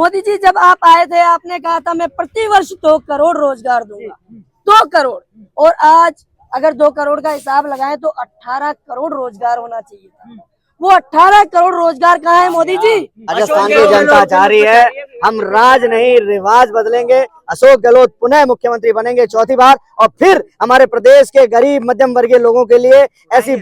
मोदी जी जब आप आए थे आपने कहा था मैं प्रति वर्ष 2 करोड़ रोजगार दूंगा, 2 करोड़, और आज अगर 2 करोड़ का हिसाब लगाएं तो 18 करोड़ रोजगार होना चाहिए था। वो 18 करोड़ रोजगार कहाँ है मोदी जी? राजस्थान की जनता चाह रही है हम राज नहीं रिवाज बदलेंगे। अशोक गहलोत पुनः मुख्यमंत्री बनेंगे चौथी बार, और फिर हमारे प्रदेश के गरीब मध्यम वर्गीय लोगों के लिए ऐसी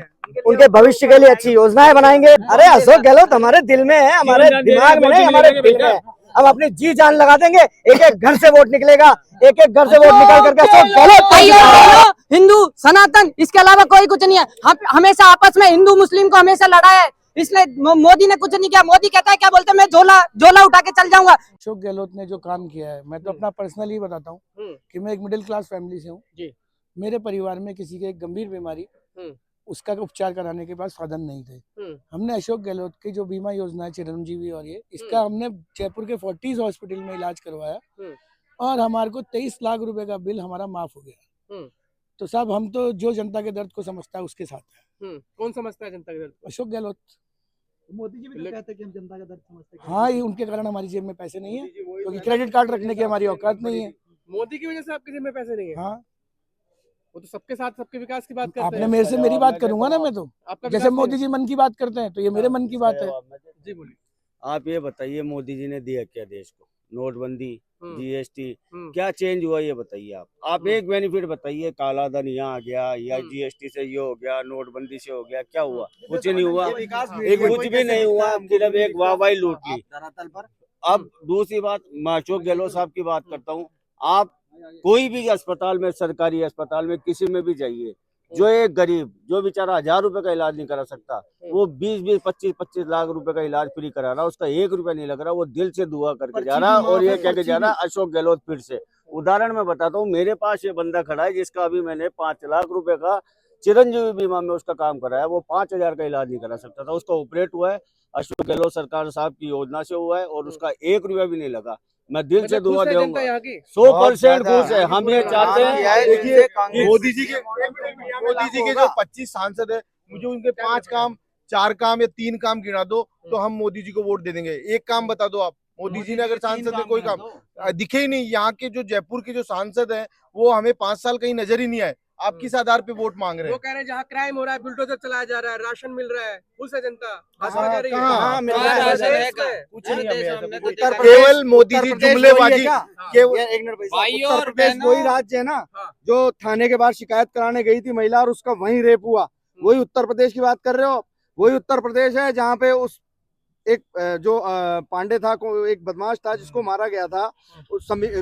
उनके भविष्य के लिए अच्छी योजनाएं बनाएंगे। अरे अशोक गहलोत हमारे दिल में है, हमारे दिमाग में नहीं, हमारे दिल में है। हम अपनी जी जान लगा देंगे, एक एक घर से वोट निकलेगा, एक एक घर से वोट निकल करके अशोक गहलोत। हिंदू सनातन इसके अलावा कोई कुछ नहीं है। हम हमेशा आपस में हिंदू मुस्लिम को हमेशा लड़ाया है, इसलिए मोदी ने कुछ नहीं किया। मोदी कहता है क्या बोलते हैं, मैं झोला उठा के चल जाऊंगा। अशोक गहलोत ने जो काम किया है, मैं तो अपना पर्सनली बताता हूँ कि मैं एक मिडिल क्लास फैमिली से हूँ। मेरे परिवार में किसी के एक गंभीर बीमारी, उसका उपचार कराने के बाद साधन नहीं थे। हमने अशोक गहलोत की जो बीमा योजना है चिरंजीवी और ये इसका हमने जयपुर के फोर्टिस हॉस्पिटल में इलाज करवाया और हमारे को 23 लाख रुपए का बिल हमारा माफ हो गया। तो साहब हम तो जो जनता के दर्द को समझता है उसके साथ है। कौन समझता है जनता के दर्द? अशोक गहलोत। मोदी जी भी तो कहते हैं कि हम जनता का दर्द समझते हैं। हाँ, ये उनके कारण हमारी जेब में पैसे नहीं है, क्योंकि क्रेडिट कार्ड रखने की हमारी औकात नहीं है। मोदी की वजह से आपकी जेब में पैसे नहीं है? हाँ, वो तो सबके साथ सबके विकास की बात करते आपने हैं। मेरे से मेरी बात करूंगा ना, मैं तो आपका जैसे विकास मोदी जी मन की बात करते हैं तो ये मेरे मन की बात है। जी बोलिए। आप ये बताइए मोदी जी ने दिया क्या देश को? नोटबंदी, जीएसटी, हम्म। क्या चेंज हुआ ये बताइए। आप एक बेनिफिट बताइए, काला धन यहाँ आ गया या जीएसटी से ये हो गया, नोटबंदी से हो गया, क्या हुआ? कुछ नहीं हुआ, एक कुछ भी नहीं हुआ, सिर्फ एक वाहवाही लूट ली। अब दूसरी बात, मैं अशोक गहलोत साहब की बात करता हूँ। आप कोई भी अस्पताल में, सरकारी अस्पताल में, किसी में भी जाइए, जो एक गरीब जो बेचारा 1000 रुपए का इलाज नहीं करा सकता, वो 20-20, 25-25 लाख रुपए का इलाज फ्री करा रहा, उसका 1 रुपया नहीं लग रहा, वो दिल से दुआ करके जा रहा और ये कह के जा रहा अशोक गहलोत फिर से। उदाहरण मैं बताता हूँ, मेरे पास ये बंदा खड़ा है जिसका अभी मैंने 5 लाख रुपए का चिरंजीवी बीमा में उसका काम कराया, वो 5000 का इलाज नहीं करा सकता था, उसका ऑपरेट हुआ है अशोक गहलोत सरकार साहब की योजना से हुआ है और उसका 1 रुपया भी नहीं लगा। मैं दिल से दुआ दूंगा, 100% खुश है। हम ये चाहते हैं, देखिए मोदी जी के जो 25 सांसद है, मुझे उनके 5 काम, 4 काम या 3 काम गिना दो तो हम मोदी जी को वोट दे देंगे। एक काम बता दो आप, मोदी जी ने अगर सांसद में कोई काम दिखे ही नहीं। यहाँ के जो जयपुर के जो सांसद हैं वो हमें 5 साल कहीं नजर ही नहीं आए। आप किस आधार पे वोट मांग रहे हैं? वो कह रहे हैं जहाँ क्राइम हो रहा है बुलडोजर चलाया जा रहा है, राशन मिल रहा है, खुश है जनता। केवल मोदी जी जुमलेबाजी। उत्तर प्रदेश वही राज्य है ना जो थाने के बाहर शिकायत कराने गई थी महिला और उसका वहीं रेप हुआ, वही उत्तर प्रदेश की बात कर रहे हो? वही उत्तर प्रदेश है जहाँ पे उस एक जो पांडे था, एक बदमाश था जिसको मारा गया था,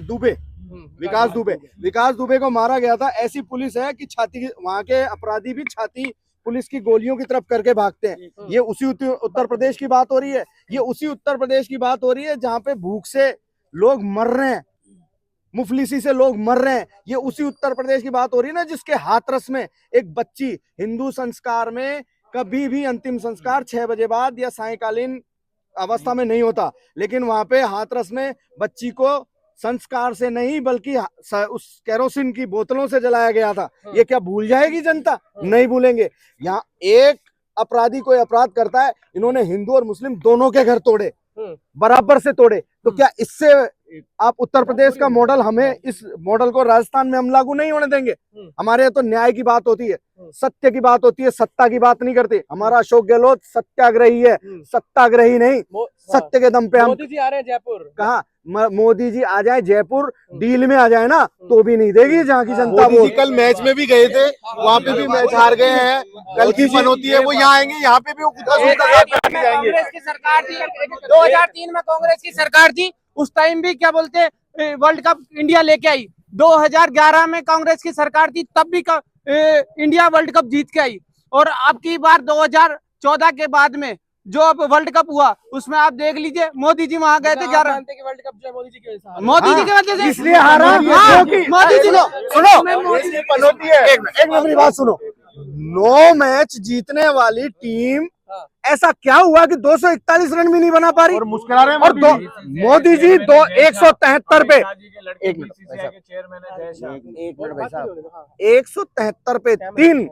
दुबे, विकास दुबे को मारा गया था। ऐसी पुलिस है कि छाती, वहाँ के अपराधी भी छाती पुलिस की गोलियों की तरफ करके भागते हैं। ये उसी उत्तर प्रदेश की बात हो रही है, ये उसी उत्तर प्रदेश की बात हो रही है जहाँ पे भूख से लोग मर रहे हैं, मुफलिसी से लोग मर रहे हैं। ये उसी उत्तर प्रदेश की बात हो रही है ना जिसके हाथरस में एक बच्ची, हिंदू संस्कार में कभी भी अंतिम संस्कार 6 बजे बाद या सायंकालीन अवस्था में नहीं होता, लेकिन वहां पे हाथरस में बच्ची को संस्कार से नहीं बल्कि उस केरोसिन की बोतलों से जलाया गया था। ये क्या भूल जाएगी जनता? नहीं भूलेंगे। यहाँ एक अपराधी कोई अपराध करता है, इन्होंने हिंदू और मुस्लिम दोनों के घर तोड़े, बराबर से तोड़े। तो क्या इससे आप उत्तर प्रदेश का मॉडल, हमें इस मॉडल को राजस्थान में हम लागू नहीं होने देंगे? हमारे यहाँ तो न्याय की बात होती है, सत्य की बात होती है, सत्ता की बात नहीं करते। हमारा अशोक गहलोत सत्याग्रही है, सत्ताग्रही नहीं, सत्य के दम पे। हम मोदी जी आ रहे हैं जयपुर, कहा मोदी जी आ जाए जयपुर, डील में आ जाए ना तो भी नहीं देगी जहाँ की जनता। मोदी जी कल मैच में भी गए थे, वहाँ पे भी मैच हार गए हैं। कल की फन होती है, वो यहाँ आएंगे, यहाँ पे भी वो कांग्रेस की सरकार थी, 2003 में कांग्रेस की सरकार थी, उस टाइम भी क्या बोलते वर्ल्ड कप इंडिया लेके आई। 2011 में कांग्रेस की सरकार थी, तब भी इंडिया वर्ल्ड कप जीत के आई। और अब की बार 2014 के बाद में जो अब वर्ल्ड कप हुआ उसमें आप देख लीजिए, मोदी जी वहां गए थे। वर्ल्ड कप जो मोदी जी की वजह से, मोदी जी की वजह से इसलिए हारा। मोदी जी सुनो एक मिनट मेरी बात सुनो। 9 मैच जीतने वाली टीम, ऐसा क्या हुआ कि 241 रन भी नहीं बना पा रही? और मुस्कुरा रहे हैं। और मोदी जी 173 पे, एक मिनट भाई साहब, 173 पे 3,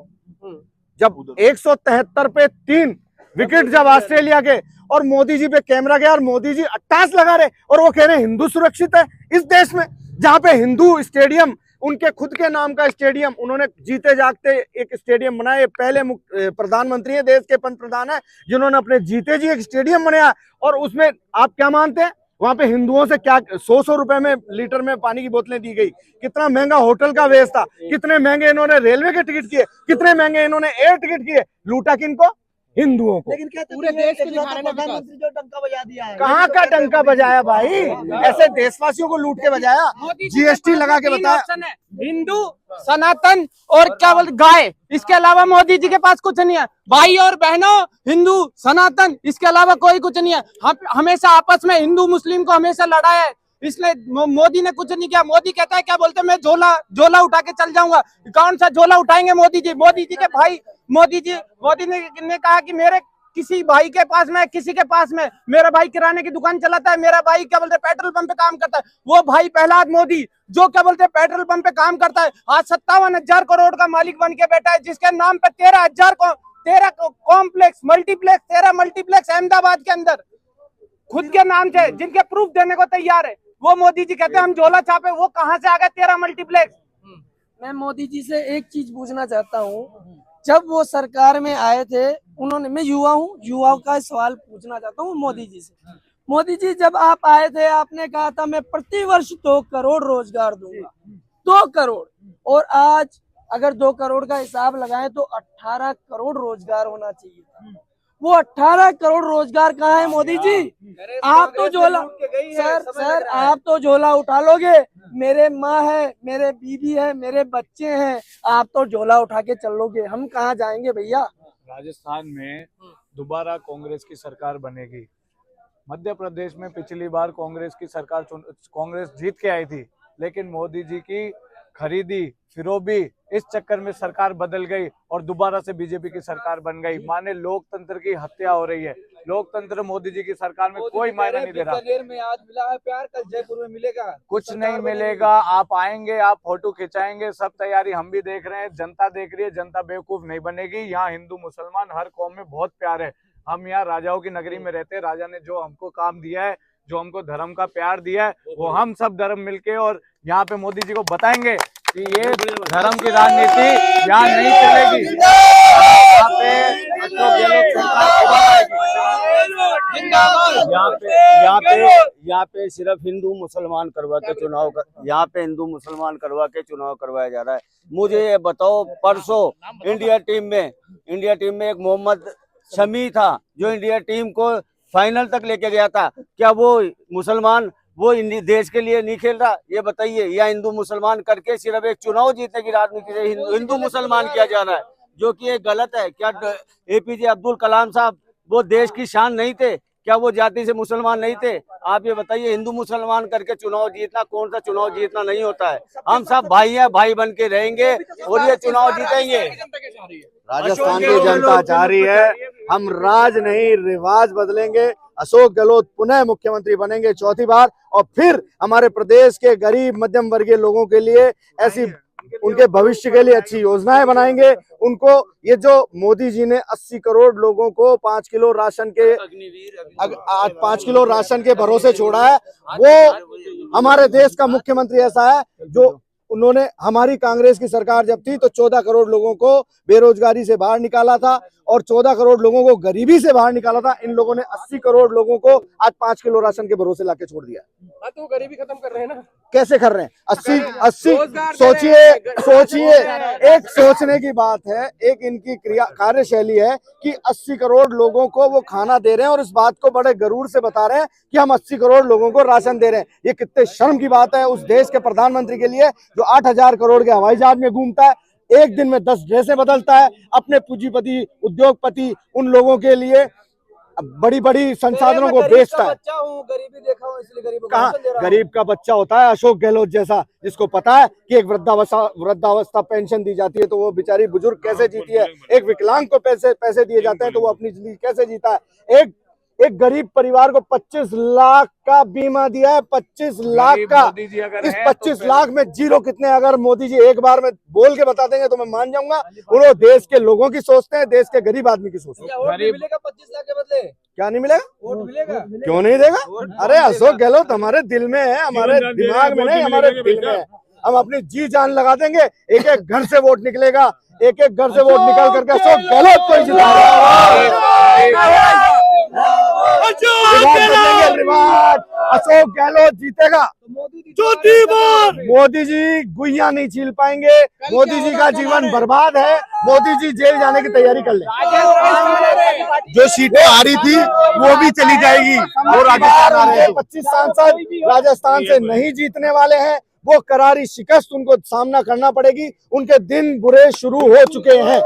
जब 173 पे 3 विकेट जब ऑस्ट्रेलिया के, और मोदी जी पे कैमरा गया और मोदी जी अट्टास लगा रहे और वो कह रहे हैं हिंदू सुरक्षित है इस देश में, जहां पे हिंदू स्टेडियम, उनके खुद के नाम का स्टेडियम, उन्होंने जीते जागते एक स्टेडियम बनाया। पहले प्रधानमंत्री है, देश के पंत प्रधान है, जिन्होंने अपने जीते जी एक स्टेडियम बनाया। और उसमें आप क्या मानते हैं, वहां पे हिंदुओं से क्या 100 रुपए में लीटर में पानी की बोतलें दी गई, कितना महंगा होटल का वेज था, कितने महंगे इन्होंने रेलवे के टिकट किए, कितने महंगे इन्होंने एयर टिकट किए, लूटा किनको, हिंदुओं को। लेकिन कहते पूरे देश को दिखा रहे हैं प्रधानमंत्री जो डंका बजा दिया है, कहाँ का डंका बजाया भाई, ऐसे देशवासियों को लूट के बजाया, जीएसटी लगा के बताया। हिंदू, सनातन और क्या बोलते गाय, इसके अलावा मोदी जी के पास कुछ नहीं है। भाई और बहनों, हिंदू सनातन, इसके अलावा कोई कुछ नहीं है। हम हमेशा आपस में हिंदू मुस्लिम को हमेशा लड़ाया है, इसलिए मोदी ने कुछ नहीं किया। मोदी कहता है क्या बोलते हैं, मैं झोला उठा के चल जाऊंगा। कौन सा झोला उठाएंगे मोदी जी? मोदी जी के भाई, मोदी ने कहा कि मेरे किसी भाई के पास में, किसी के पास में, मेरा भाई किराने की दुकान चलाता है, मेरा भाई क्या बोलते हैं पेट्रोल पंप पे काम करता है। वो भाई प्रहलाद मोदी जो क्या बोलते हैं पेट्रोल पंप पे काम करता है, आज 57,000 करोड़ का मालिक बन के बैठा है, जिसके नाम पे 13 कॉम्प्लेक्स मल्टीप्लेक्स 13 मल्टीप्लेक्स अहमदाबाद के अंदर खुद के नाम से, जिनके प्रूफ देने को तैयार है। वो मोदी जी कहते हैं हम झोला छापे, वो कहाँ से आ गए 13 मल्टीप्लेक्स? मैं मोदी जी से एक चीज पूछना चाहता हूँ, जब वो सरकार में आए थे, उन्होंने, मैं युवा हूँ, युवाओं का सवाल पूछना चाहता हूँ मोदी जी से। मोदी जी जब आप आए थे, आपने कहा था मैं प्रति वर्ष 2 करोड़ रोजगार दूंगा, 2 करोड़, और आज अगर 2 करोड़ का हिसाब लगाएं तो 18 करोड़ रोजगार होना चाहिए था। वो 18 करोड़ रोजगार कहाँ है मोदी जी? आप तो झोला, सर आप तो झोला उठा लोगे, मेरे माँ है, मेरे बीवी है, मेरे बच्चे हैं, आप तो झोला उठा के चलोगे, हम कहाँ जाएंगे भैया? राजस्थान में दोबारा कांग्रेस की सरकार बनेगी। मध्य प्रदेश में पिछली बार कांग्रेस की सरकार कांग्रेस जीत के आई थी, लेकिन मोदी जी की खरीदी फिरोबी इस चक्कर में सरकार बदल गई और दोबारा से बीजेपी की सरकार बन गई। माने लोकतंत्र की हत्या हो रही है। लोकतंत्र मोदी जी की सरकार में कोई मायने नहीं दे रहा। में आज मिला है प्यार, कल जयपुर में मिलेगा, कुछ नहीं मिलेगा। आप आएंगे, आप फोटो खिंचाएंगे, सब तैयारी हम भी देख रहे हैं, जनता देख रही है, जनता बेवकूफ नहीं बनेगी। यहाँ हिंदू मुसलमान हर कौम में बहुत प्यार है। हम यहाँ राजाओं की नगरी में रहते हैं, राजा ने जो हमको काम दिया है, जो हमको धर्म का प्यार दिया है, वो हम सब धर्म मिलके और यहाँ पे मोदी जी को बताएंगे कि ये धर्म की राजनीति यहाँ नहीं चलेगी। यहाँ पे सिर्फ हिंदू मुसलमान करवा के चुनाव कर, यहाँ पे हिंदू मुसलमान करवा के चुनाव करवाया जा रहा है। मुझे ये बताओ, परसों इंडिया टीम में एक मोहम्मद शमी था जो इंडिया टीम को फाइनल तक लेके गया था, क्या वो मुसलमान वो देश के लिए नहीं खेल रहा? ये बताइए। या हिंदू मुसलमान करके सिर्फ एक चुनाव जीतने की राजनीति से हिंदू मुसलमान किया जा रहा है, जो कि ये गलत है। क्या एपीजे अब्दुल कलाम साहब वो देश की शान नहीं थे? क्या वो जाति से मुसलमान नहीं थे? आप ये बताइए, हिंदू मुसलमान करके चुनाव जीतना, कौन सा चुनाव जीतना नहीं होता है। हम सब भाई हैं, भाई बन के रहेंगे और ये चुनाव जीतेंगे। राजस्थान की जनता चाह रही है हम राज नहीं रिवाज बदलेंगे। अशोक गहलोत पुनः मुख्यमंत्री बनेंगे 4थी बार, और फिर हमारे प्रदेश के गरीब मध्यम वर्गीय लोगों के लिए ऐसी उनके भविष्य के लिए अच्छी योजनाएं बनाएंगे। उनको ये जो मोदी जी ने 80 करोड़ लोगों को 5 किलो राशन के 5 किलो राशन के भरोसे छोड़ा है, वो हमारे देश का मुख्यमंत्री ऐसा है जो उन्होंने, हमारी कांग्रेस की सरकार जब थी तो 14 करोड़ लोगों को बेरोजगारी से बाहर निकाला था और 14 करोड़ लोगों को गरीबी से बाहर निकाला था। इन लोगों ने 80 करोड़ लोगों को आज 5 किलो राशन के भरोसे लाके छोड़ दिया। तो गरीबी खत्म कर रहे हैं ना? कैसे कर रहे हैं? 80 सोचिए एक सोचने की बात है, एक इनकी कार्यशैली है कि 80 करोड़ लोगों को वो खाना दे रहे हैं और इस बात को बड़े गरूर से बता रहे हैं कि हम 80 करोड़ लोगों को राशन दे रहे हैं। ये कितने शर्म की बात है उस देश के प्रधानमंत्री के लिए जो 8,000 करोड़ के हवाई जहाज में घूमता है, एक दिन में 10 ड्रेसें बदलता है, अपने पूंजीपति उद्योगपति उन लोगों के लिए बड़ी बड़ी संसाधनों को बेचता है। गरीबी देखा हूं, इसलिए गरीबों को कहाँ राशन दे रहा हूं। गरीब का बच्चा होता है अशोक गहलोत जैसा, जिसको पता है कि एक वृद्धावस्था पेंशन दी जाती है तो वो बेचारी बुजुर्ग कैसे जीती है, एक विकलांग को पैसे दिए जाते हैं तो वो अपनी जिंदगी कैसे जीता है, एक एक गरीब परिवार को 25 लाख का बीमा दिया है, 25 लाख का। मोदी जी अगर इस हैं तो 25 फिर- लाख में जीरो कितने अगर मोदी जी एक बार में बोल के बता देंगे तो मैं मान जाऊंगा। उन्होंने देश के लोगों की सोचते हैं, देश के गरीब आदमी की सोचते हैं। वोट भी मिलेगा 25 लाख के बदले? क्या नहीं मिलेगा? वोट मिलेगा? क्यों नहीं देगा? अरे अशोक गहलोत हमारे दिल में है, हमारे दिमाग में नहीं, हमारे दिल में है। हम अपनी जी जान लगा देंगे। एक एक घर से वोट निकलेगा, एक एक घर से वोट निकाल करके अशोक गहलोत को ही जिताएंगे। रिवाज अशोक गहलोत जीतेगा। मोदी जी गुइया नहीं छील पाएंगे। मोदी जी का जीवन बर्बाद है। मोदी जी जेल जाने की तैयारी कर ले। जो सीटें आ रही थी वो भी चली जाएगी। वो राजस्थान आ रहे हैं। 25 सांसद राजस्थान से नहीं जीतने वाले हैं। वो करारी शिकस्त उनको सामना करना पड़ेगी। उनके दिन बुरे शुरू हो चुके हैं।